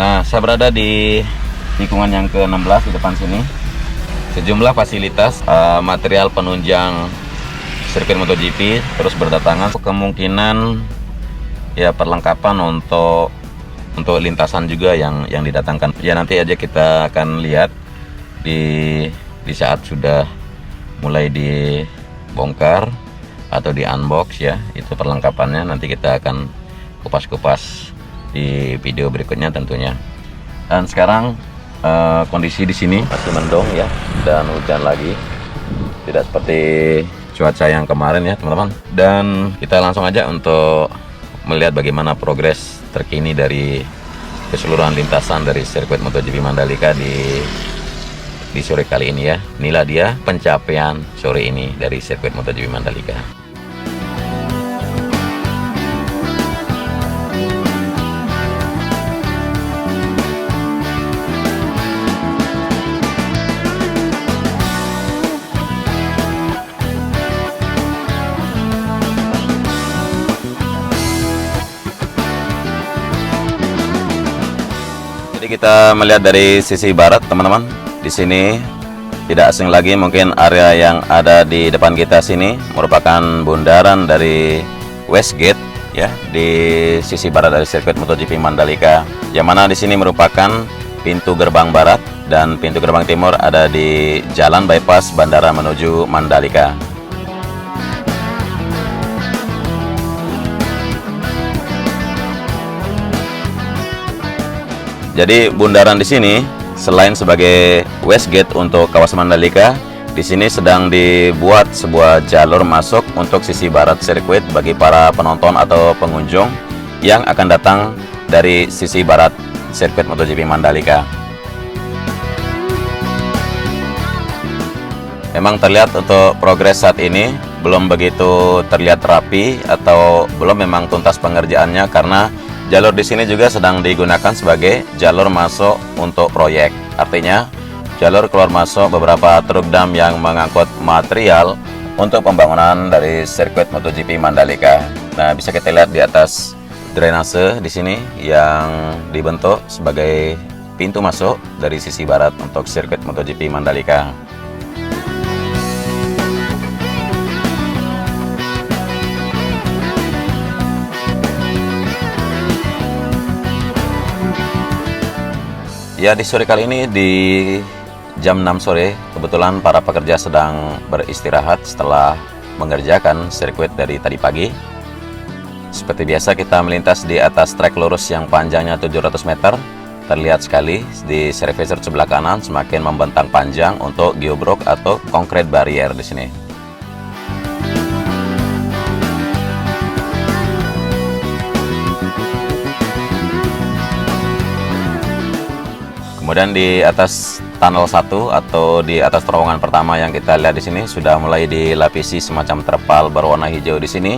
Nah, saya berada di tikungan yang ke-16 di depan sini. Sejumlah fasilitas material penunjang sirkuit MotoGP terus berdatangan. Kemungkinan ya perlengkapan untuk lintasan juga yang didatangkan. Ya nanti aja kita akan lihat di saat sudah mulai dibongkar atau di unbox ya, itu perlengkapannya. Nanti kita akan kupas-kupas di video berikutnya tentunya. Dan sekarang kondisi di sini masih mendung ya, dan hujan lagi, tidak seperti cuaca yang kemarin ya teman-teman. Dan kita langsung aja untuk melihat bagaimana progres terkini dari keseluruhan lintasan dari sirkuit MotoGP Mandalika di sore kali ini ya. Inilah dia pencapaian sore ini dari sirkuit MotoGP Mandalika. Jadi kita melihat dari sisi barat teman-teman. Di sini tidak asing lagi, mungkin area yang ada di depan kita sini merupakan bundaran dari Westgate ya, di sisi barat dari sirkuit MotoGP Mandalika. Yang mana di sini merupakan pintu gerbang barat dan pintu gerbang timur ada di jalan bypass bandara menuju Mandalika. Jadi bundaran di sini selain sebagai Westgate untuk kawasan Mandalika, di sini sedang dibuat sebuah jalur masuk untuk sisi barat sirkuit bagi para penonton atau pengunjung yang akan datang dari sisi barat sirkuit MotoGP Mandalika. Memang terlihat untuk progres saat ini belum begitu terlihat rapi atau belum memang tuntas pengerjaannya, karena jalur di sini juga sedang digunakan sebagai jalur masuk untuk proyek. Artinya jalur keluar masuk beberapa truk dam yang mengangkut material untuk pembangunan dari sirkuit MotoGP Mandalika. Nah, bisa kita lihat di atas drainase di sini yang dibentuk sebagai pintu masuk dari sisi barat untuk sirkuit MotoGP Mandalika. Ya, di sore kali ini di jam 6 sore kebetulan para pekerja sedang beristirahat setelah mengerjakan sirkuit dari tadi pagi. Seperti biasa kita melintas di atas trek lurus yang panjangnya 700 meter. Terlihat sekali di servicer sebelah kanan semakin membentang panjang untuk geobrok atau concrete barrier di sini. Kemudian di atas tunnel 1 atau di atas terowongan pertama yang kita lihat di sini sudah mulai dilapisi semacam terpal berwarna hijau di sini.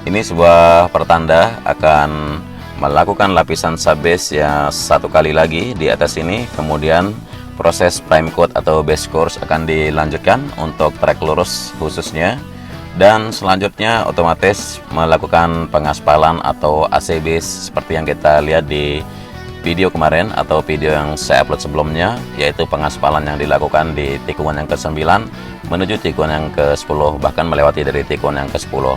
Ini sebuah pertanda akan melakukan lapisan subbase ya satu kali lagi di atas ini. Kemudian proses prime coat atau base course akan dilanjutkan untuk trek lurus khususnya. Dan selanjutnya otomatis melakukan pengaspalan atau AC base seperti yang kita lihat di video kemarin atau video yang saya upload sebelumnya, yaitu pengaspalan yang dilakukan di tikungan yang ke-9 menuju tikungan yang ke-10, bahkan melewati dari tikungan yang ke-10.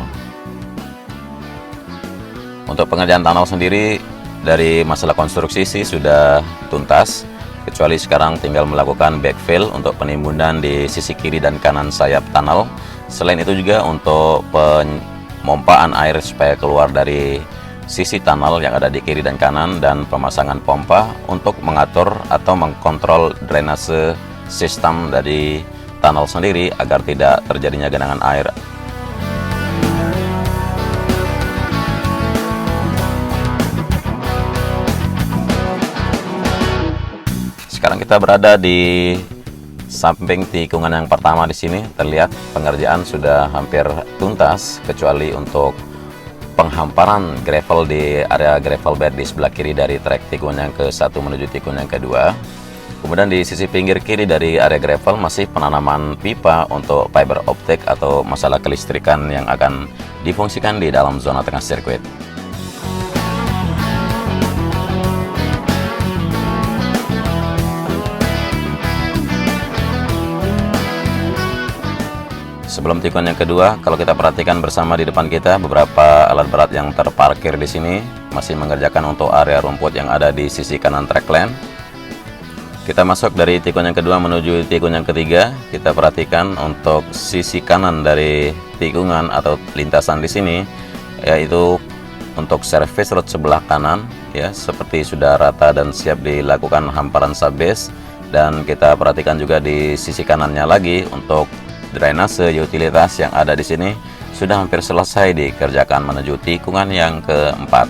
Untuk pengerjaan tunnel sendiri dari masalah konstruksi sih sudah tuntas, kecuali sekarang tinggal melakukan backfill untuk penimbunan di sisi kiri dan kanan sayap tunnel. Selain itu juga untuk pemompaan air supaya keluar dari sisi tunnel yang ada di kiri dan kanan, dan pemasangan pompa untuk mengatur atau mengkontrol drainase sistem dari tunnel sendiri agar tidak terjadinya genangan air. Sekarang kita berada di samping tikungan yang pertama di sini. Terlihat pengerjaan sudah hampir tuntas kecuali untuk penghamparan gravel di area gravel bed di sebelah kiri dari trek tikungan yang ke-1 menuju tikungan yang ke-2. Kemudian di sisi pinggir kiri dari area gravel masih penanaman pipa untuk fiber optik atau masalah kelistrikan yang akan difungsikan di dalam zona tengah sirkuit. Sebelum tikungan yang kedua, kalau kita perhatikan bersama di depan kita beberapa alat berat yang terparkir di sini masih mengerjakan untuk area rumput yang ada di sisi kanan track lane. Kita masuk dari tikungan yang kedua menuju tikungan yang ketiga. Kita perhatikan untuk sisi kanan dari tikungan atau lintasan di sini, yaitu untuk service road sebelah kanan, ya, seperti sudah rata dan siap dilakukan hamparan subbase. Dan kita perhatikan juga di sisi kanannya lagi untuk drainase utilitas yang ada di sini sudah hampir selesai dikerjakan menuju tikungan yang keempat.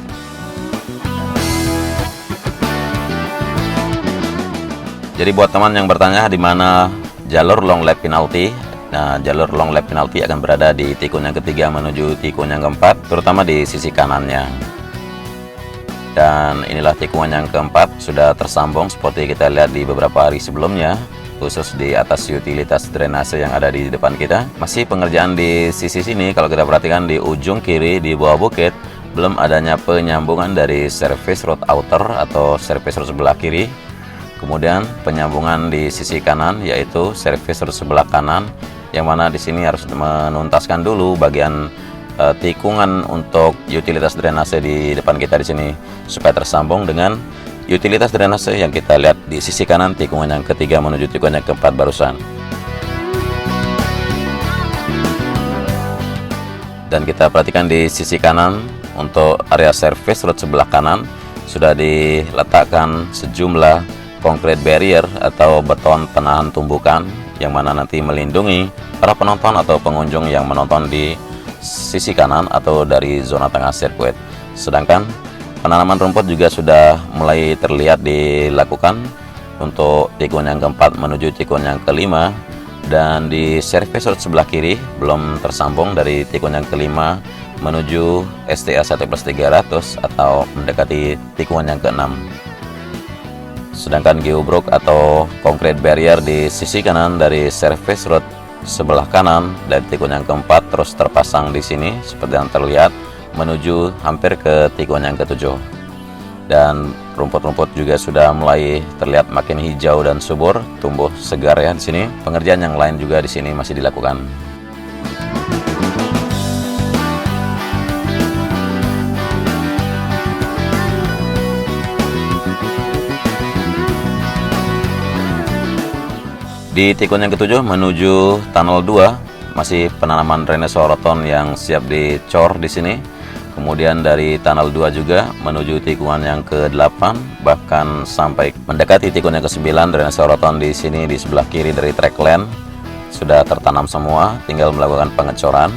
Jadi buat teman yang bertanya di mana jalur long lap penalty, nah jalur long lap penalty akan berada di tikungan yang ketiga menuju tikungan yang keempat, terutama di sisi kanannya. Dan inilah tikungan yang keempat, sudah tersambung seperti kita lihat di beberapa hari sebelumnya, khusus di atas utilitas drainase yang ada di depan kita. Masih pengerjaan di sisi sini, kalau kita perhatikan di ujung kiri di bawah bukit belum adanya penyambungan dari service road outer atau service road sebelah kiri. Kemudian penyambungan di sisi kanan yaitu service road sebelah kanan, yang mana di sini harus menuntaskan dulu bagian tikungan untuk utilitas drainase di depan kita di sini supaya tersambung dengan utilitas drainase yang kita lihat di sisi kanan tikungan yang ketiga menuju tikungan yang keempat barusan. Dan kita perhatikan di sisi kanan untuk area service road sebelah kanan sudah diletakkan sejumlah concrete barrier atau beton penahan tumbukan yang mana nanti melindungi para penonton atau pengunjung yang menonton di sisi kanan atau dari zona tengah sirkuit. Sedangkan penanaman rumput juga sudah mulai terlihat dilakukan untuk tikungan yang keempat menuju tikungan yang kelima, dan di service road sebelah kiri belum tersambung dari tikungan yang kelima menuju STA 1+300 atau mendekati tikungan yang keenam. Sedangkan geobrok atau concrete barrier di sisi kanan dari service road sebelah kanan dari tikungan yang keempat terus terpasang di sini seperti yang terlihat menuju hampir ke tikungan yang ketujuh. Dan rumput-rumput juga sudah mulai terlihat makin hijau dan subur, tumbuh segar ya di sini. Pengerjaan yang lain juga di sini masih dilakukan. Di tikungan yang ketujuh menuju tunnel 2 masih penanaman drainase roton yang siap dicor di sini. Kemudian dari tunnel 2 juga menuju tikungan yang ke-8 bahkan sampai mendekati tikungan yang ke-9 drainase roton di sini di sebelah kiri dari track lane sudah tertanam semua, tinggal melakukan pengecoran.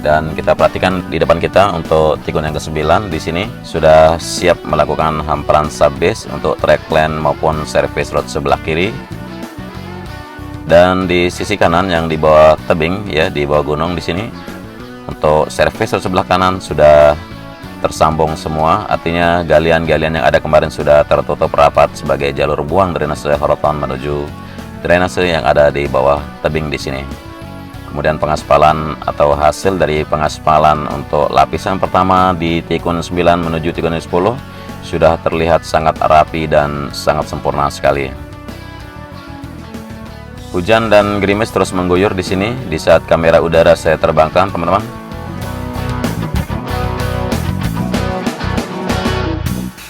Dan kita perhatikan di depan kita untuk tikungan yang ke-9 di sini sudah siap melakukan hamparan subbase untuk track lane maupun service road sebelah kiri. Dan di sisi kanan yang di bawah tebing ya, di bawah gunung di sini untuk service road sebelah kanan sudah tersambung semua, artinya galian-galian yang ada kemarin sudah tertutup rapat sebagai jalur buang drainase roton menuju drainase yang ada di bawah tebing di sini. Kemudian pengaspalan atau hasil dari pengaspalan untuk lapisan pertama di tikungan 9 menuju tikungan 10 sudah terlihat sangat rapi dan sangat sempurna sekali. Hujan dan gerimis terus mengguyur di sini di saat kamera udara saya terbangkan, teman-teman.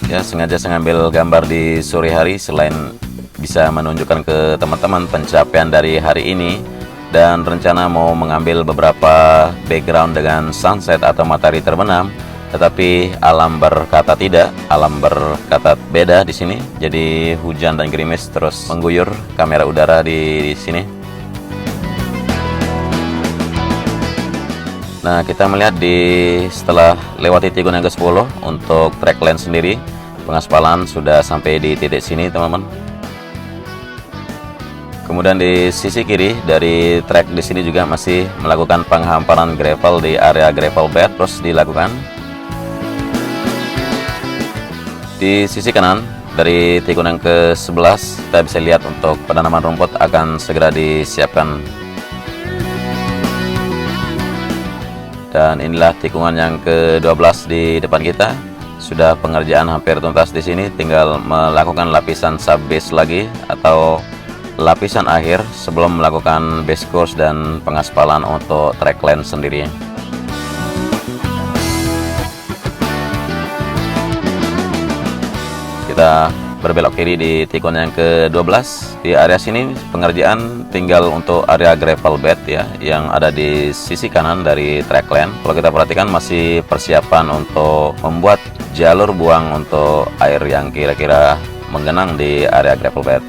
Ya, sengaja saya ngambil gambar di sore hari selain bisa menunjukkan ke teman-teman pencapaian dari hari ini, dan rencana mau mengambil beberapa background dengan sunset atau matahari terbenam, tetapi alam berkata tidak, alam berkata beda di sini. Jadi hujan dan gerimis terus mengguyur kamera udara di sini. Nah, kita melihat setelah lewati tikungan yang ke-10 untuk track lane sendiri, pengaspalan sudah sampai di titik sini, teman-teman. Kemudian di sisi kiri dari trek di sini juga masih melakukan penghamparan gravel di area gravel bed terus dilakukan. Di sisi kanan dari tikungan yang ke-11 kita bisa lihat untuk penanaman rumput akan segera disiapkan. Dan inilah tikungan yang ke-12 di depan kita. sudah pengerjaan hampir tuntas di sini, tinggal melakukan lapisan sub base lagi atau lapisan akhir sebelum melakukan base course dan pengaspalan untuk trackline sendiri. Kita berbelok kiri di tikun yang ke-12. Di area sini pengerjaan tinggal untuk area gravel bed ya, yang ada di sisi kanan dari trackline. Kalau kita perhatikan masih persiapan untuk membuat jalur buang untuk air yang kira-kira menggenang di area gravel bed.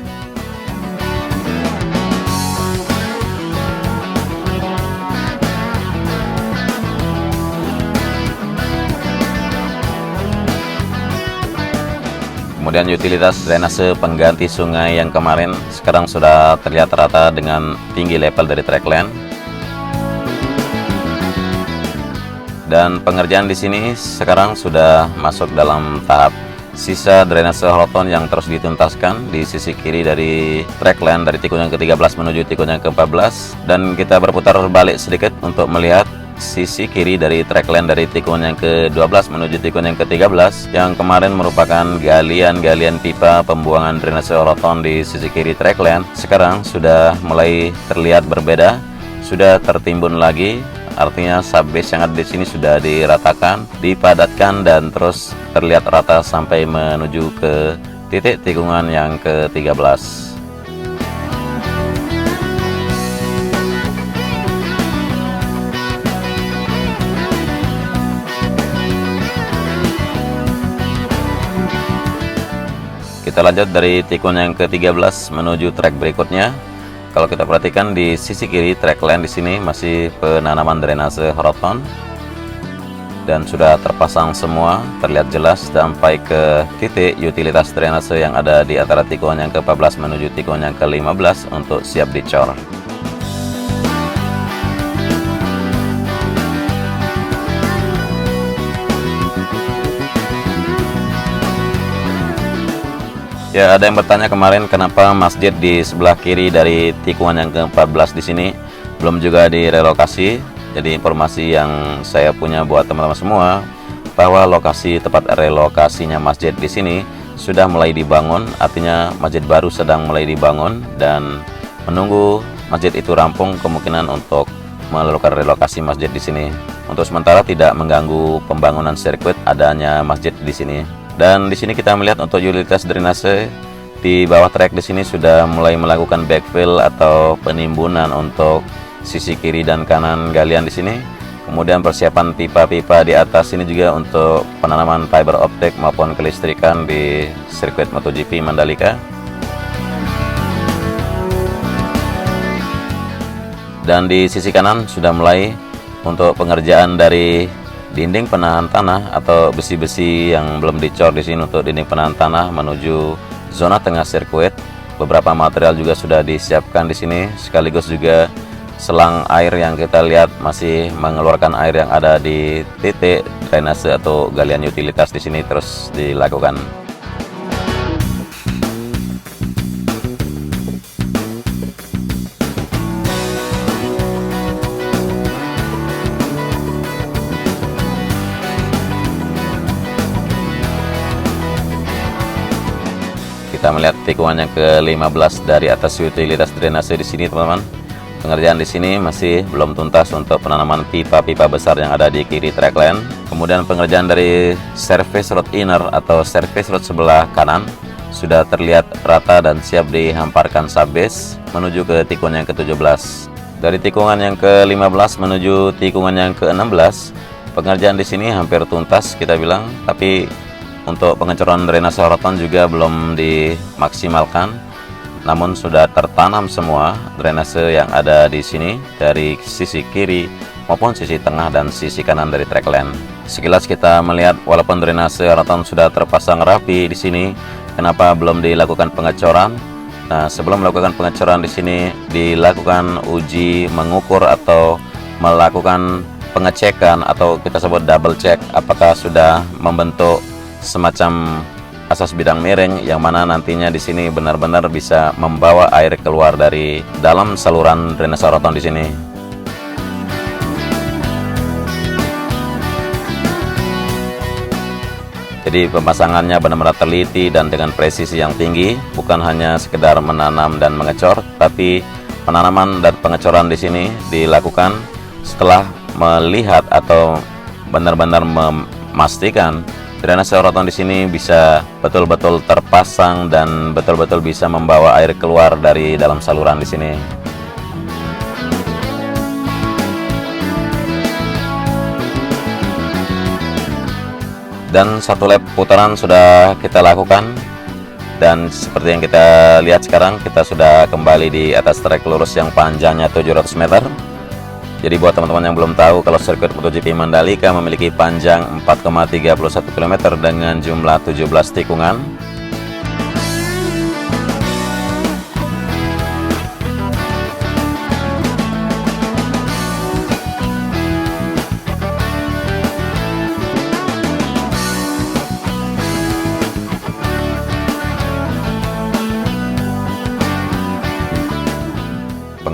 Kemudian utilitas drainase pengganti sungai yang kemarin sekarang sudah terlihat rata dengan tinggi level dari trackline. Dan pengerjaan di sini sekarang sudah masuk dalam tahap sisa drainase holoton yang terus dituntaskan di sisi kiri dari trackline dari tikun yang ke-13 menuju tikun yang ke-14. Dan kita berputar balik sedikit untuk melihat sisi kiri dari trackline dari tikun yang ke-12 menuju tikun yang ke-13 yang kemarin merupakan galian-galian pipa pembuangan drainase holoton di sisi kiri trackline. Sekarang sudah mulai terlihat berbeda, sudah tertimbun lagi, artinya subbase yang ada di sini sudah diratakan, dipadatkan dan terus terlihat rata sampai menuju ke titik tikungan yang ke-13. Kita lanjut dari tikun yang ke-13 menuju trek berikutnya. Kalau kita perhatikan di sisi kiri trackline di sini masih penanaman drainase holoton dan sudah terpasang semua, terlihat jelas sampai ke titik utilitas drainase yang ada di antara tikun yang ke-14 menuju tikun yang ke-15 untuk siap dicor. Ya, ada yang bertanya kemarin kenapa masjid di sebelah kiri dari tikungan yang ke-14 di sini belum juga direlokasi. Jadi informasi yang saya punya buat teman-teman semua bahwa lokasi tempat relokasinya masjid di sini sudah mulai dibangun, artinya masjid baru sedang mulai dibangun dan menunggu masjid itu rampung kemungkinan untuk melakukan relokasi masjid di sini. Untuk sementara tidak mengganggu pembangunan sirkuit adanya masjid di sini. Dan di sini kita melihat untuk utilitas drainase di bawah trek di sini sudah mulai melakukan backfill atau penimbunan untuk sisi kiri dan kanan galian di sini. Kemudian persiapan pipa-pipa di atas ini juga untuk penanaman fiber optik maupun kelistrikan di sirkuit MotoGP Mandalika. Dan di sisi kanan sudah mulai untuk pengerjaan dari dinding penahan tanah atau besi-besi yang belum dicor di sini untuk dinding penahan tanah menuju zona tengah sirkuit. Beberapa material juga sudah disiapkan di sini, sekaligus juga selang air yang kita lihat masih mengeluarkan air yang ada di titik drainase atau galian utilitas di sini terus dilakukan. Kita melihat tikungan yang ke-15 dari atas utilitas drainase di sini, teman-teman. Pengerjaan di sini masih belum tuntas untuk penanaman pipa-pipa besar yang ada di kiri trackline. Kemudian pengerjaan dari service road inner atau service road sebelah kanan sudah terlihat rata dan siap dihamparkan subbase menuju ke tikun yang ke-17. Dari tikungan yang ke-15 menuju tikungan yang ke-16, pengerjaan di sini hampir tuntas kita bilang, tapi untuk pengecoran drainase holoton juga belum dimaksimalkan, namun sudah tertanam semua drainase yang ada di sini dari sisi kiri maupun sisi tengah dan sisi kanan dari trackline. Sekilas kita melihat walaupun drainase holoton sudah terpasang rapi di sini, kenapa belum dilakukan pengecoran? Nah, sebelum melakukan pengecoran di sini dilakukan uji mengukur atau melakukan pengecekan atau kita sebut double check apakah sudah membentuk semacam asas bidang miring yang mana nantinya di sini benar-benar bisa membawa air keluar dari dalam saluran drainase holoton di sini. Jadi pemasangannya benar-benar teliti dan dengan presisi yang tinggi, bukan hanya sekedar menanam dan mengecor, tapi penanaman dan pengecoran di sini dilakukan setelah melihat atau benar-benar memastikan drainase roton di sini bisa betul-betul terpasang dan betul-betul bisa membawa air keluar dari dalam saluran di sini. Dan satu lap putaran sudah kita lakukan, dan seperti yang kita lihat sekarang, kita sudah kembali di atas trek lurus yang panjangnya 700 meter. Jadi buat teman-teman yang belum tahu, kalau sirkuit MotoGP Mandalika memiliki panjang 4,31 km dengan jumlah 17 tikungan.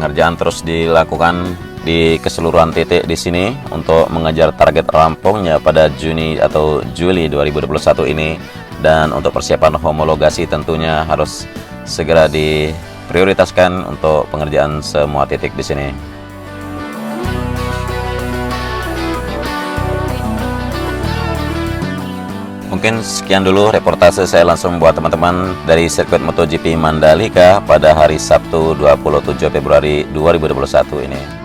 Pengerjaan terus dilakukan di keseluruhan titik di sini untuk mengejar target rampungnya pada Juni atau Juli 2021 ini, dan untuk persiapan homologasi tentunya harus segera diprioritaskan untuk pengerjaan semua titik di sini. Mungkin sekian dulu reportase saya langsung buat teman-teman dari sirkuit MotoGP Mandalika pada hari Sabtu 27 Februari 2021 ini.